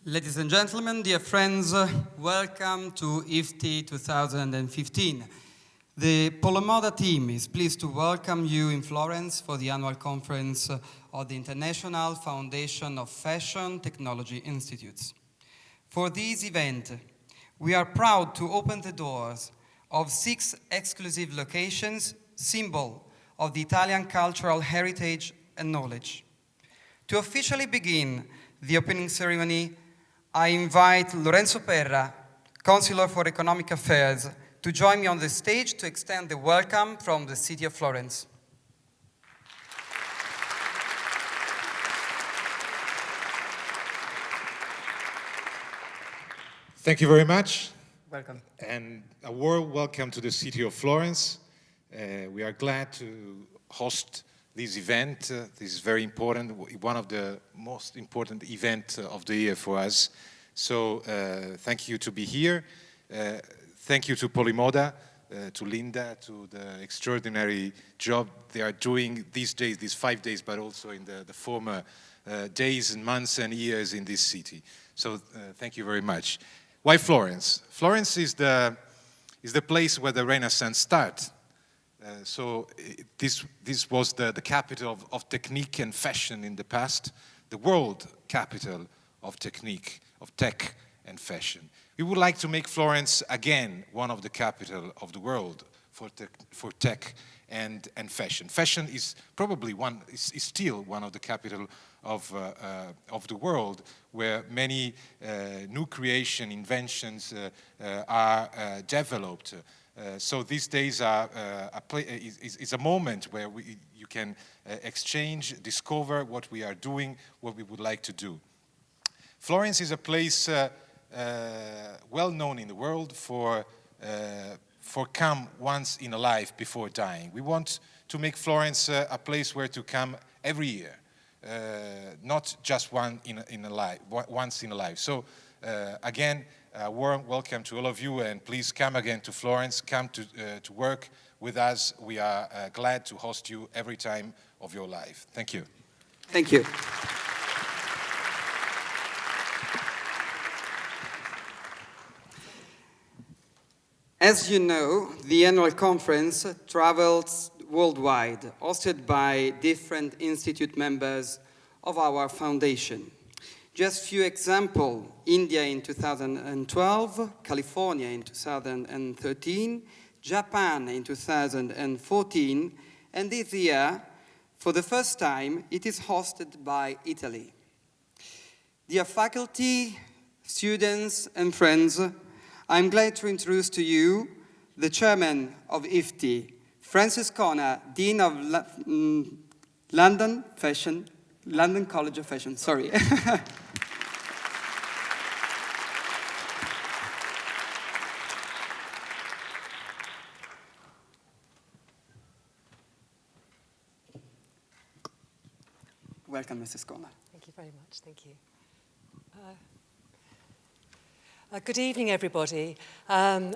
Ladies and gentlemen, dear friends, welcome to IFFTI 2015. The Polimoda team is pleased to welcome you in Florence for the annual conference of the International Foundation of Fashion Technology Institutes. For this event, we are proud to open the doors of 6 exclusive locations, symbol of the Italian cultural heritage and knowledge. To officially begin the opening ceremony, I invite Lorenzo Perra, Counselor for Economic Affairs, to join me on the stage to extend the welcome from the city of Florence. Thank you very much. Welcome. And a warm welcome to the city of Florence. We are glad to host this event. This is very important, one of the most important events of the year for us. So thank you to be here. Thank you to Polimoda, to Linda, to the extraordinary job they are doing these days, these 5 days, but also in the former days and months and years in this city. So thank you very much. Why Florence? Florence is the place where the Renaissance started. So this was the capital of technique and fashion in the past, the world capital of technique, of tech and fashion. We would like to make Florence again one of the capital of the world for tech and fashion. Fashion is probably is still one of the capital of the world, where many new creation, inventions are developed. So these days is a moment where you can exchange, discover what we are doing, what we would like to do. Florence is a place well known in the world for come once in a life before dying. We want to make Florence a place where to come every year, not just once in a life. So again, a warm welcome to all of you, and please come again to Florence, come to work with us. We are glad to host you every time of your life. Thank you. Thank you. As you know, the annual conference travels worldwide, hosted by different institute members of our foundation. Just few examples: India in 2012, California in 2013, Japan in 2014, and this year, for the first time, it is hosted by Italy. Dear faculty, students, and friends, I'm glad to introduce to you the chairman of IFFTI, Francis Conner, Dean of London College of Fashion, sorry. Welcome, Mrs. Conner. Thank you very much. Thank you. Good evening, everybody. I'm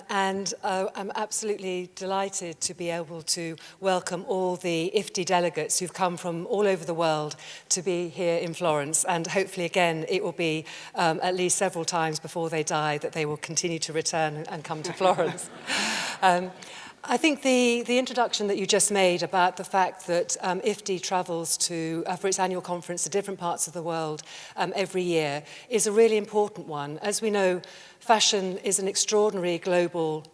absolutely delighted to be able to welcome all the IFFTI delegates who've come from all over the world to be here in Florence. And hopefully, again, it will be at least several times before they die that they will continue to return and come to Florence. I think the introduction that you just made about the fact that IFFTI travels for its annual conference to different parts of the world every year is a really important one. As we know, fashion is an extraordinary global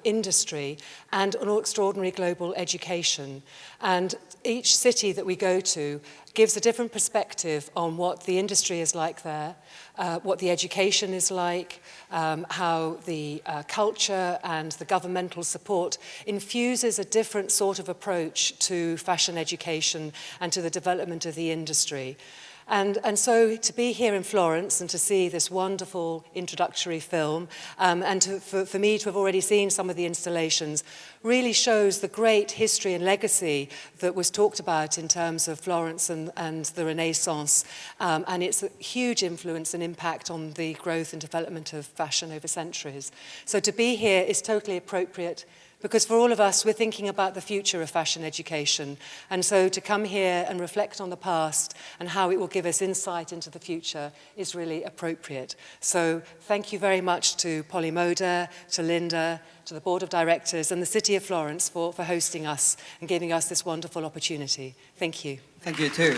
industry and an extraordinary global education. And each city that we go to gives a different perspective on what the industry is like there, what the education is like, how the culture and the governmental support infuses a different sort of approach to fashion education and to the development of the industry. And so to be here in Florence and to see this wonderful introductory film, and for me to have already seen some of the installations, really shows the great history and legacy that was talked about in terms of Florence and the Renaissance, and its huge influence and impact on the growth and development of fashion over centuries. So to be here is totally appropriate Because for all of us, we're thinking about the future of fashion education. And so to come here and reflect on the past and how it will give us insight into the future is really appropriate. So thank you very much to Polimoda, to Linda, to the Board of Directors and the City of Florence for hosting us and giving us this wonderful opportunity. Thank you. Thank you too.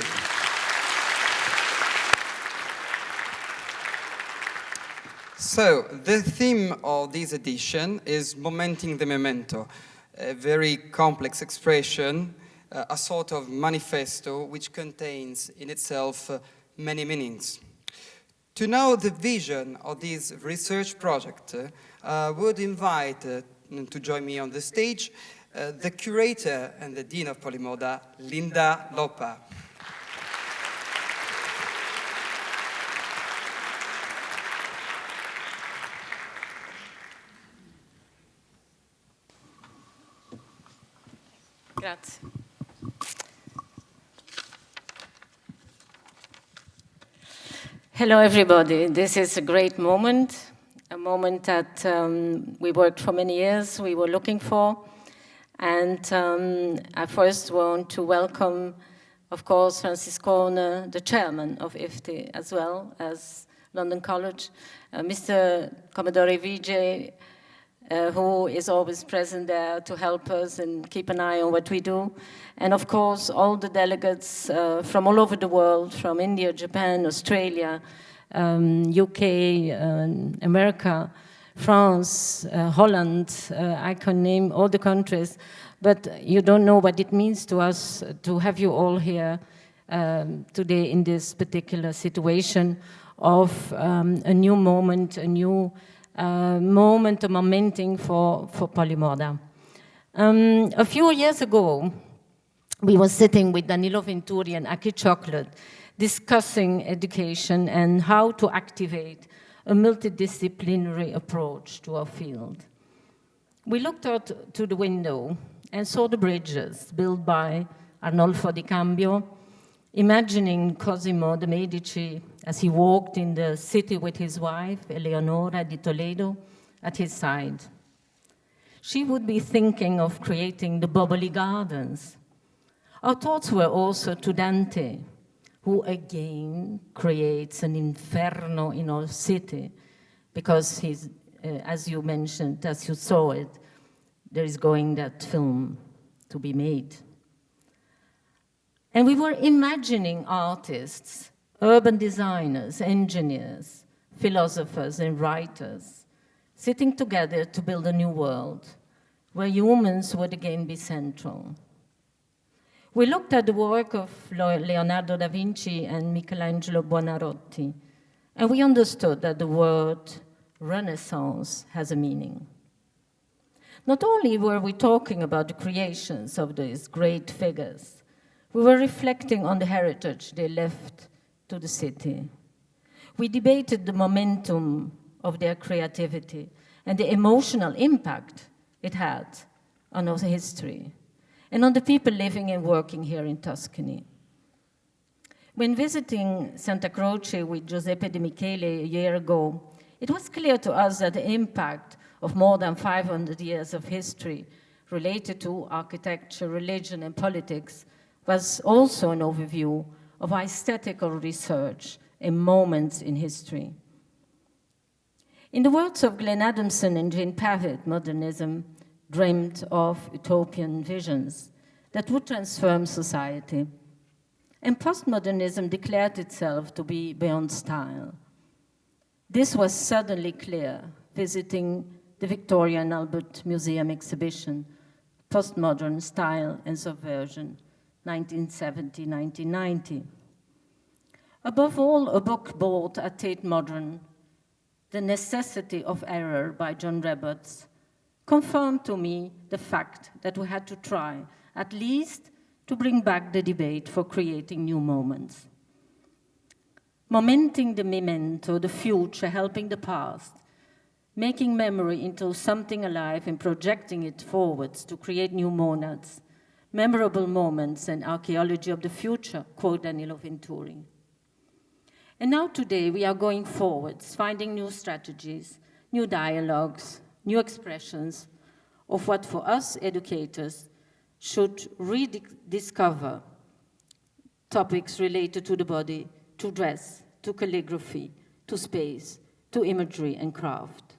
So, the theme of this edition is Momenting the Memento, a very complex expression, a sort of manifesto which contains in itself many meanings. To know the vision of this research project, I would invite to join me on the stage the curator and the Dean of Polimoda, Linda Loppa. Grazie. Hello, everybody. This is a great moment, a moment that we worked for many years, we were looking for. And I first want to welcome, of course, Francis Corner, the chairman of IFFTI, as well as London College, Mr. Commodore Vijay, who is always present there to help us and keep an eye on what we do. And of course, all the delegates from all over the world, from India, Japan, Australia, UK, America, France, Holland, I can name all the countries, but you don't know what it means to us to have you all here today in this particular situation of a new moment, a new moment of momenting for Polimoda. A few years ago, we were sitting with Danilo Venturi and Aki Chocolate discussing education and how to activate a multidisciplinary approach to our field. We looked out to the window and saw the bridges built by Arnolfo di Cambio, imagining Cosimo de' Medici as he walked in the city with his wife, Eleonora di Toledo, at his side. She would be thinking of creating the bubbly gardens. Our thoughts were also to Dante, who again creates an inferno in our city, because he's, as you mentioned, as you saw it, there is going that film to be made. And we were imagining artists, urban designers, engineers, philosophers, and writers sitting together to build a new world where humans would again be central. We looked at the work of Leonardo da Vinci and Michelangelo Buonarroti, and we understood that the word Renaissance has a meaning. Not only were we talking about the creations of these great figures, we were reflecting on the heritage they left to the city. We debated the momentum of their creativity and the emotional impact it had on our history and on the people living and working here in Tuscany. When visiting Santa Croce with Giuseppe De Michele a year ago, it was clear to us that the impact of more than 500 years of history related to architecture, religion, and politics was also an overview of aesthetical research and moments in history. In the words of Glenn Adamson and Jane Pavitt, modernism dreamed of utopian visions that would transform society. And postmodernism declared itself to be beyond style. This was suddenly clear, visiting the Victoria and Albert Museum exhibition, Postmodern Style and Subversion, 1970-1990. Above all, a book bought at Tate Modern, The Necessity of Error by John Roberts, confirmed to me the fact that we had to try, at least, to bring back the debate for creating new moments. Momenting the memento, the future, helping the past, making memory into something alive and projecting it forwards to create new moments, memorable moments and archaeology of the future, quote Danilo Venturi. And now today we are going forwards, finding new strategies, new dialogues, new expressions, of what for us educators should rediscover topics related to the body, to dress, to calligraphy, to space, to imagery and craft.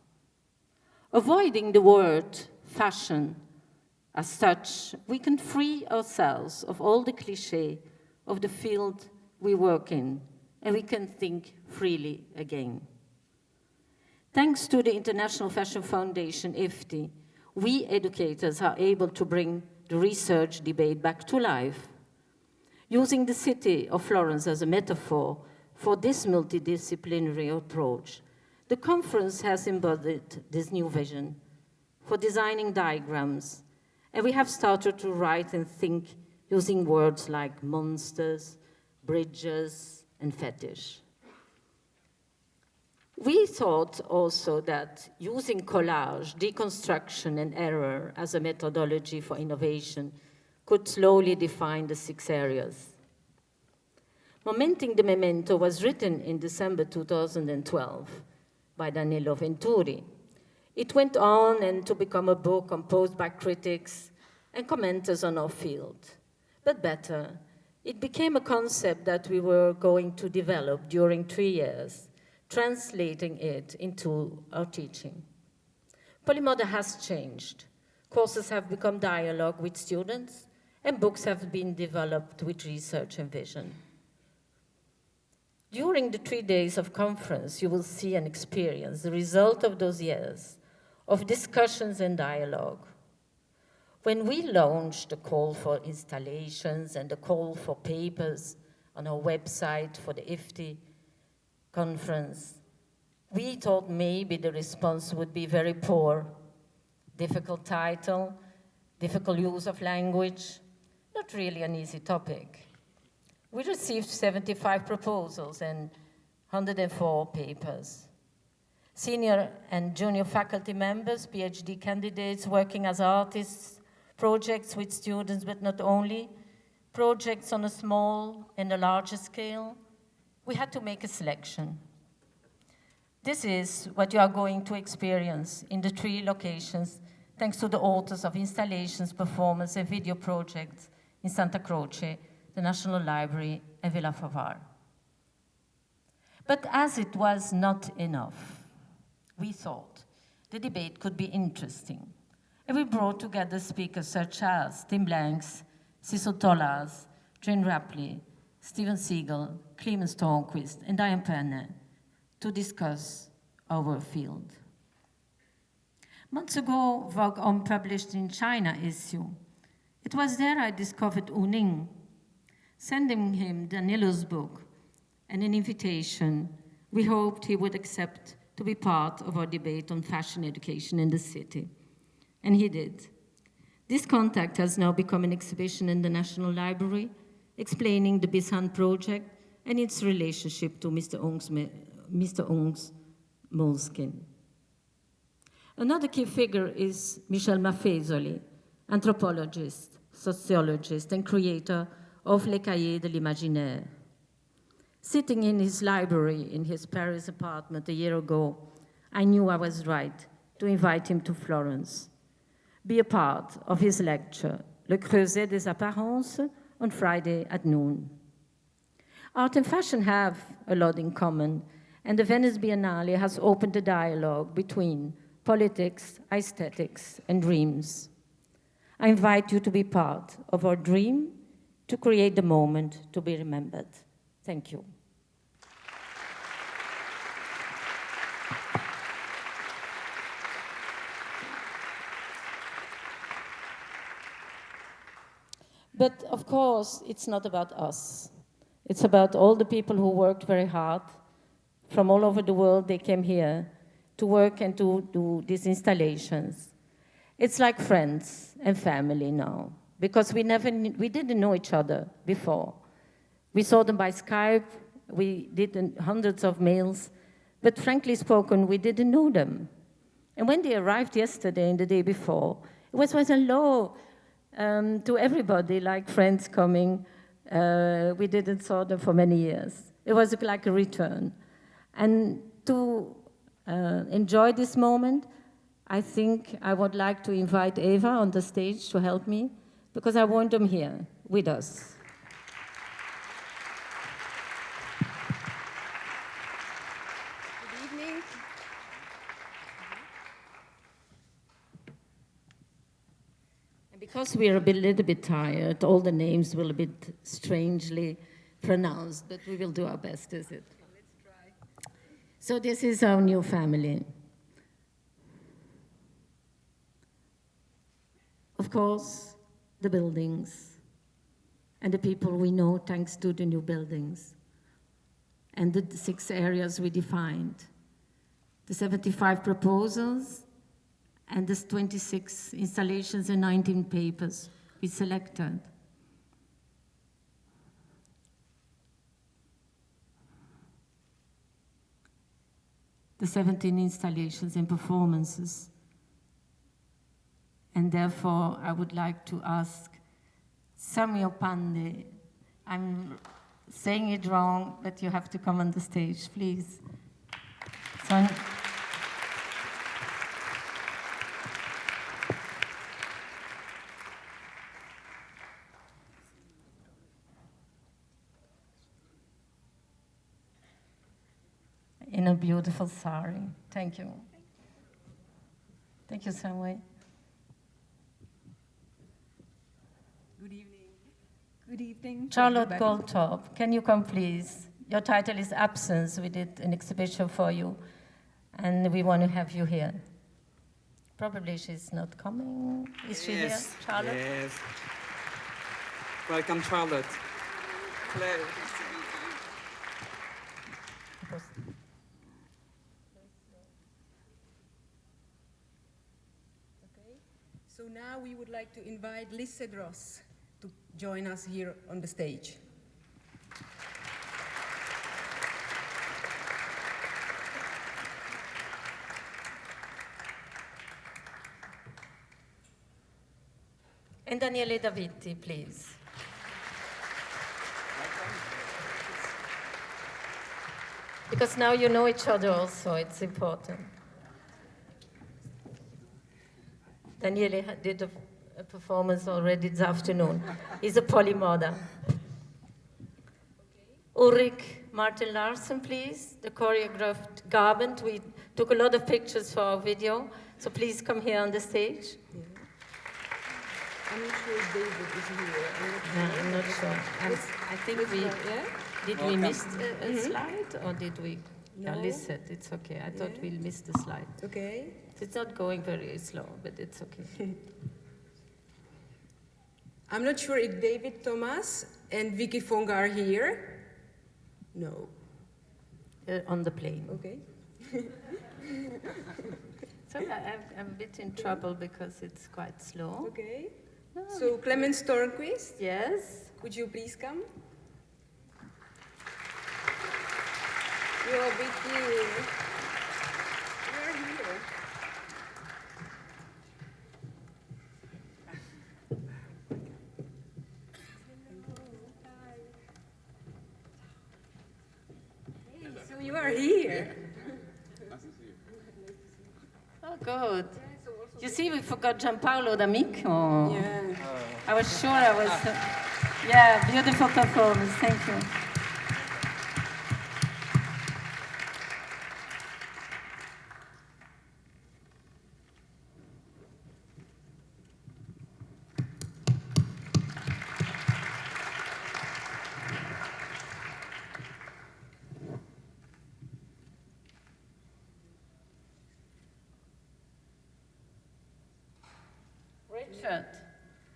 Avoiding the word fashion as such, we can free ourselves of all the cliché of the field we work in, and we can think freely again. Thanks to the International Fashion Foundation, IFFTI, we educators are able to bring the research debate back to life. Using the city of Florence as a metaphor for this multidisciplinary approach, the conference has embodied this new vision for designing diagrams, and we have started to write and think using words like monsters, bridges, and fetish. We thought also that using collage, deconstruction, and error as a methodology for innovation could slowly define the 6 areas. Momenting the Memento was written in December 2012 by Danilo Venturi. It went on and to become a book composed by critics and commenters on our field. But better, it became a concept that we were going to develop during 3 years, translating it into our teaching. Polimoda has changed. Courses have become dialogue with students, and books have been developed with research and vision. During the 3 days of conference, you will see and experience the result of those years of discussions and dialogue. When we launched the call for installations and the call for papers on our website for the IFFTI conference, we thought maybe the response would be very poor. Difficult title, difficult use of language, not really an easy topic. We received 75 proposals and 104 papers. Senior and junior faculty members, PhD candidates working as artists, projects with students, but not only, projects on a small and a larger scale. We had to make a selection. This is what you are going to experience in the 3 locations, thanks to the authors of installations, performance, and video projects in Santa Croce, the National Library, and Villa Favar. But as it was not enough, we thought the debate could be interesting. And we brought together speakers such as Tim Blanks, Cecil Tollars, Jane Rapley, Stephen Siegel, Clemens Tornquist, and Diane Perne to discuss our field. Months ago, Vogue Homme published in China issue. It was there I discovered Wu Ning, sending him Danilo's book and an invitation. We hoped he would accept to be part of our debate on fashion education in the city. And he did. This contact has now become an exhibition in the National Library, explaining the Bishan project and its relationship to Mr. Ong's moleskin. Another key figure is Michel Maffesoli, anthropologist, sociologist, and creator of Les Cahiers de l'Imaginaire. Sitting in his library in his Paris apartment a year ago, I knew I was right to invite him to Florence, be a part of his lecture, Le Creuset des Apparences, on Friday at noon. Art and fashion have a lot in common, and the Venice Biennale has opened a dialogue between politics, aesthetics, and dreams. I invite you to be part of our dream to create the moment to be remembered. Thank you. But of course, it's not about us. It's about all the people who worked very hard. From all over the world, they came here to work and to do these installations. It's like friends and family now, because we didn't know each other before. We saw them by Skype, we did hundreds of mails, but frankly spoken, we didn't know them. And when they arrived yesterday and the day before, it was hello to everybody, like friends coming. We didn't saw them for many years. It was like a return. And to enjoy this moment, I think I would like to invite Eva on the stage to help me, because I want them here with us. Good evening. And because we're a little bit tired, all the names will be a bit strangely pronounced, but we will do our best, is it? Let's try. So this is our new family. Of course, the buildings and the people we know thanks to the new buildings and the 6 areas we defined, the 75 proposals and the 26 installations and 19 papers we selected. The 17 installations and performances. And therefore, I would like to ask Samuel Pandey. I'm saying it wrong, but you have to come on the stage, please. In a beautiful sari. Thank you. Thank you, Samuel. Good evening. Good evening. Charlotte everybody. Goldthorpe, can you come, please? Your title is Absence. We did an exhibition for you, and we want to have you here. Probably she's not coming. Is she here, Charlotte? Yes. Welcome, Charlotte. Claire. Okay. So now we would like to invite Lisse Gross to join us here on the stage. And Daniele Davitti, please. Because now you know each other also, it's important. Daniele did a performance already this afternoon. He's a Polimoda. Ulrich Martin Larsen, please, the choreographed garment. We took a lot of pictures for our video, so please come here on the stage. Yeah. I'm not sure if David is here. I'm not sure. I think we... Yeah? Did we miss a slide, or did we? No. Yeah, listen, it's okay. I thought we'll miss the slide. Okay. It's not going very slow, but it's okay. I'm not sure if David Thomas and Vicky Fonga are here. No. On the plane. Okay. So I'm a bit in trouble because it's quite slow. Okay. No, So Clemens Tornquist, yes. could you please come? You're Vicky. You're here. So you are here. Oh, good. You see, we forgot Gianpaolo D'Amico. Yeah. I was sure I was... yeah, beautiful performance. Thank you.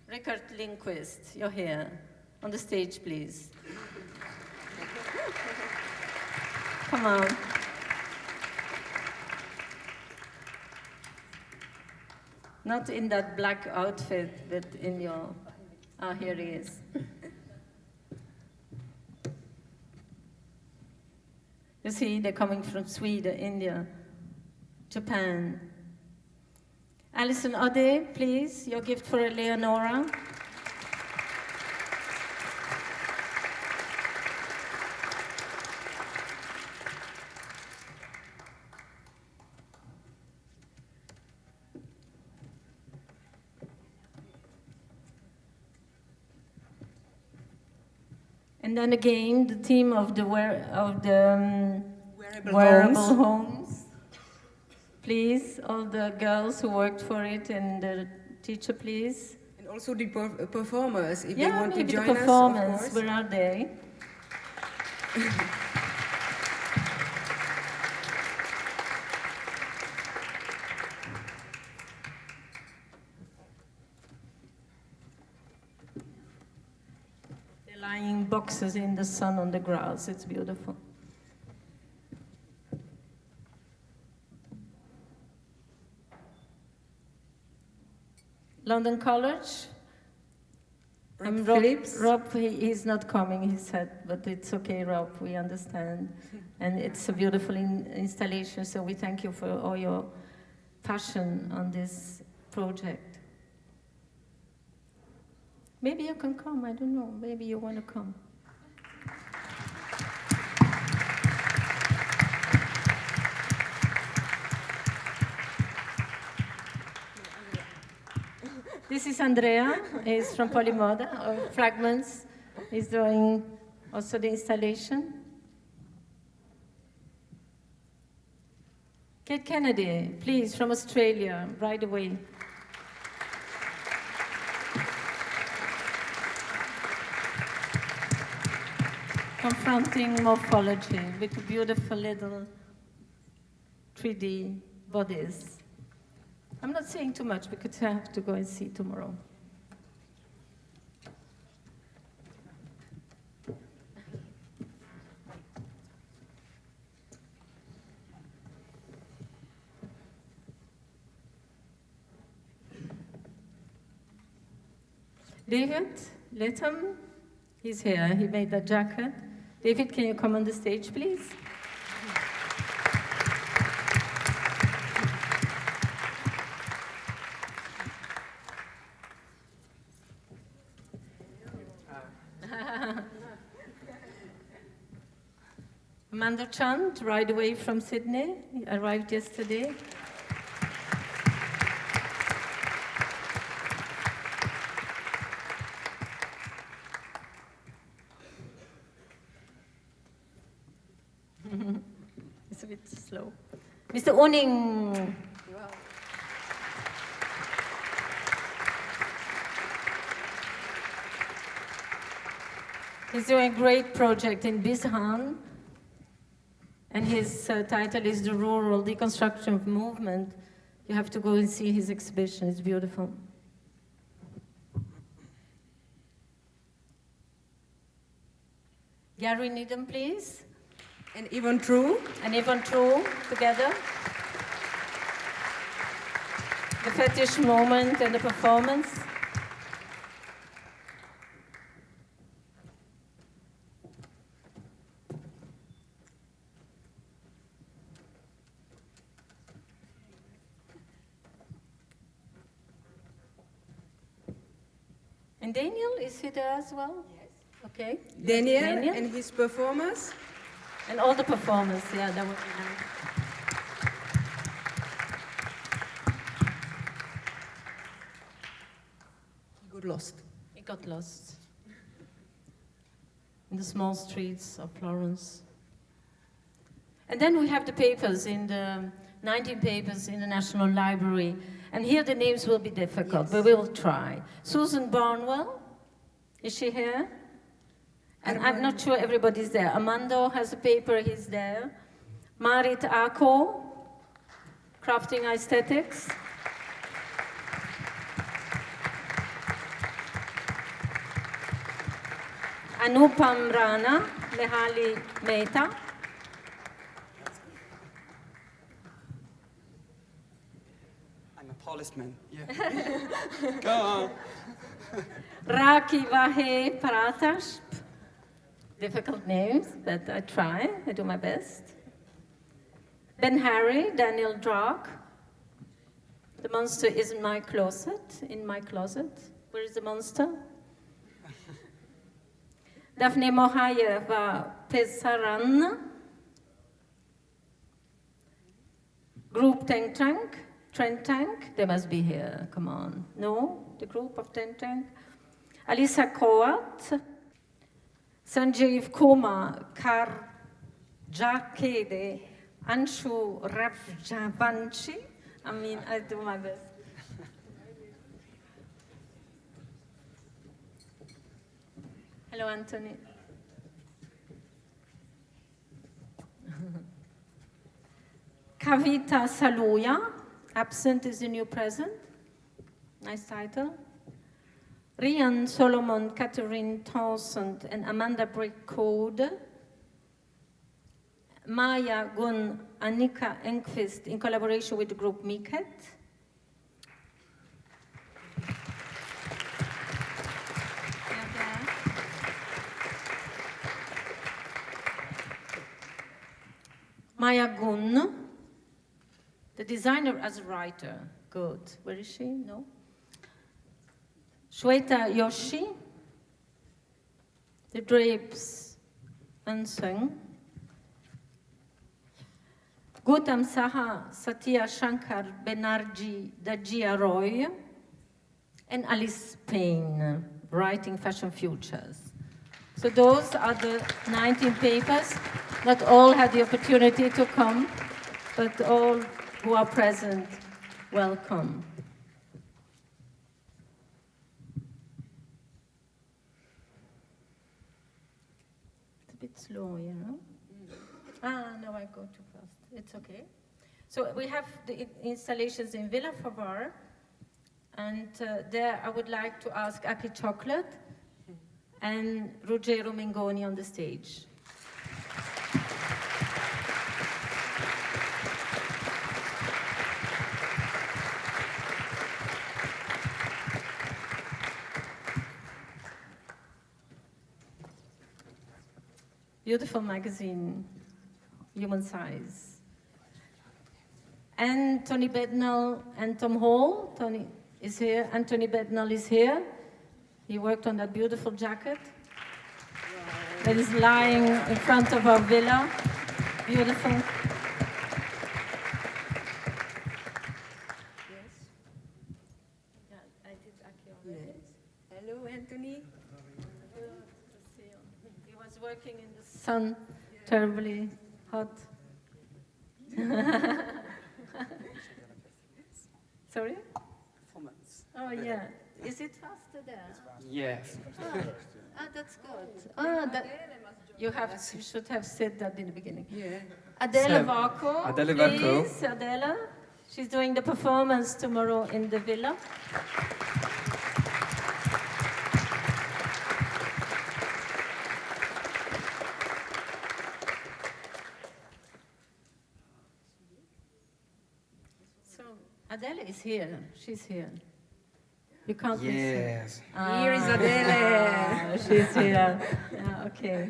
Richard Lindquist, you're here. On the stage, please. Come on. Not in that black outfit, but in your... Ah, here he is. You see, they're coming from Sweden, India, Japan. Alison Ode, please, your gift for Eleonora. And then again, the theme of the Wearable homes. Please, all the girls who worked for it and the teacher, please. And also the performers, if they Yeah, want to maybe the join us, of performers. course. Where are they? They're lying boxes in the sun on the grass. It's beautiful. London College. Rob, he's not coming, he said, but it's okay, Rob, we understand. And it's a beautiful installation, so we thank you for all your passion on this project. Maybe you can come, I don't know, maybe you want to come. This is Andrea, he's from Polimoda, or Fragments. He's doing also the installation. Kate Kennedy, please, from Australia, right away. Confronting morphology with beautiful little 3D bodies. I'm not saying too much because I have to go and see tomorrow. David Latham, he's here. He made that jacket. David, can you come on the stage, please? Amanda Chand, right away from Sydney, arrived yesterday. It's a bit slow. Mr. Oning. He's doing a great project in Bishan. And his title is The Rural Deconstruction of Movement. You have to go and see his exhibition, it's beautiful. Gary Needham, please. And Yvonne True. And Yvonne True, together. The fetish moment and the performance. And Daniel, is he there as well? Yes. Okay. Daniel and his performers. And all the performers, yeah, that would be nice. He got lost. He got lost in the small streets of Florence. And then we have the papers in the 19 papers in the National Library. And here the names will be difficult, yes, but we will try. Susan Barnwell, is she here? And I'm not sure everybody's there. Amando has a paper, he's there. Marit Ako, Crafting Aesthetics. Anupam Rana, Nehali Mehta. Policeman, yeah. Go on. Raki Vahe Pratash. Difficult names, but I try. I do my best. Ben Harry, Daniel Drog. The monster is in my closet. In my closet. Where is the monster? Daphne Mohayeva Pesaran. Group Tank Tank. Trend Tank, they must be here, come on. No, the group of Trend Tank. Alisa Coat, Sanjeev Kumar Kar Jakede Anshu Rafjavanchi. I mean, I do my best. Hello, Anthony. Kavita Saluya, absent is the new present. Nice title. Rian Solomon, Catherine Townsend, and Amanda Brick-Code. Maya Gun, Annika Enquist, in collaboration with the group Miket. Maya Gun, the designer as a writer. Good. Where is she? No? Shweta Yoshi, the drapes unsung. Gautam Saha, Satya Shankar Banerjee, Dajia Roy, and Alice Payne, writing fashion futures. So those are the 19 papers. Not all had the opportunity to come, but all who are present, welcome. It's a bit slow, you know? No, I go too fast. It's okay. So we have the installations in Villa Favara, and there I would like to ask Happy Chocolate and Ruggero Mengoni on the stage. Beautiful magazine, Human Size. And Tony Bednall and Tom Hall. Tony is here, Anthony Bednall is here. He worked on that beautiful jacket that is lying in front of our villa. Beautiful. Yes. Yeah, I did Aki already. Yes. Hello, Anthony. He was working in the sun, terribly hot. Sorry? Performance. Oh, yeah. Is it faster there? Yes. That's good. You should have said that in the beginning. Yeah. Adela So, Varco, Adela Varco. please, Adela. She's doing the performance tomorrow in the villa. So Adela is here. She's here. You can't miss her. Yes. Here is Adele. She's here. Yeah, okay.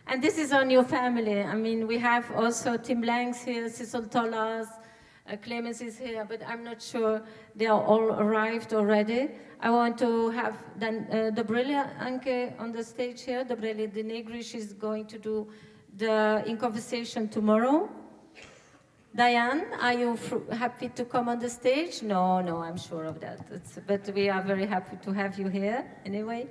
And this is our new family. I mean, we have also Tim Langs here, Cecil Tollars, Clemens is here, but I'm not sure they are all arrived already. I want to have then Dobrele Anke on the stage here. Dobrele De Negri, she's going to do the In Conversation tomorrow. Diane, are you happy to come on the stage? No, I'm sure of that. But we are very happy to have you here anyway.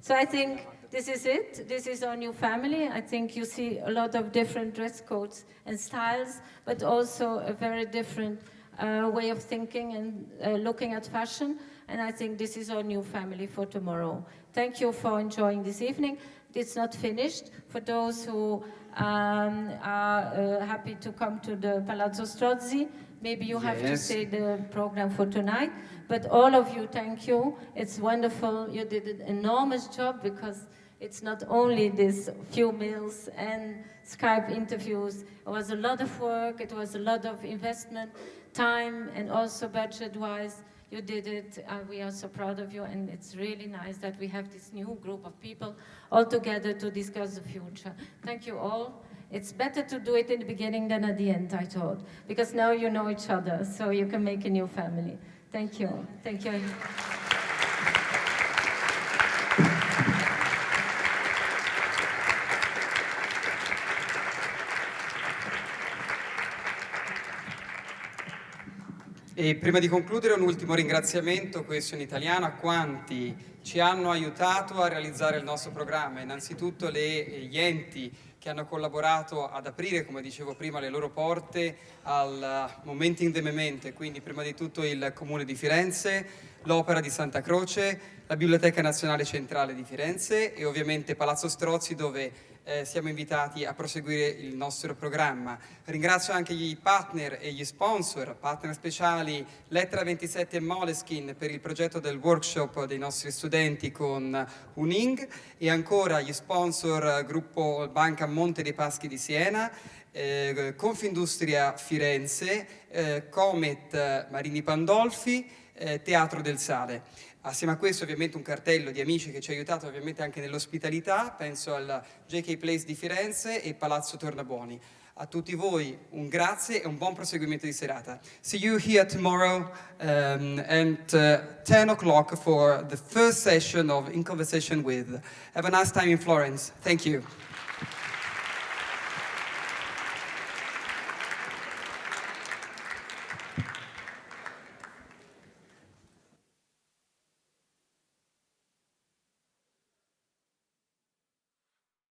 So I think this is it. This is our new family. I think you see a lot of different dress codes and styles, but also a very different way of thinking and looking at fashion. And I think this is our new family for tomorrow. Thank you for enjoying this evening. It's not finished. For those who are happy to come to the Palazzo Strozzi, maybe you have to say the program for tonight. But all of you, thank you. It's wonderful. You did an enormous job because it's not only these few meals and Skype interviews. It was a lot of work. It was a lot of investment, time, and also budget-wise. You did it. We are so proud of you, and it's really nice that we have this new group of people all together to discuss the future. Thank you all. It's better to do it in the beginning than at the end, I thought, because now you know each other, so you can make a new family. Thank you. Thank you. E prima di concludere un ultimo ringraziamento, questo in italiano, a quanti ci hanno aiutato a realizzare il nostro programma. Innanzitutto gli enti che hanno collaborato ad aprire, come dicevo prima, le loro porte al Momenting the Memento, quindi prima di tutto il Comune di Firenze, l'Opera di Santa Croce, la Biblioteca Nazionale Centrale di Firenze e ovviamente Palazzo Strozzi, dove siamo invitati a proseguire il nostro programma. Ringrazio anche i partner e gli sponsor, partner speciali Lettera 27 e Moleskine per il progetto del workshop dei nostri studenti con Uning e ancora gli sponsor gruppo Banca Monte dei Paschi di Siena, Confindustria Firenze, Comet Marini Pandolfi, Teatro del Sale. Assieme a questo ovviamente un cartello di amici che ci ha aiutato ovviamente anche nell'ospitalità, penso al JK Place di Firenze e Palazzo Tornabuoni. A tutti voi un grazie e un buon proseguimento di serata. See you here tomorrow at 10 o'clock for the first session of In Conversation With. Have a nice time in Florence. Thank you.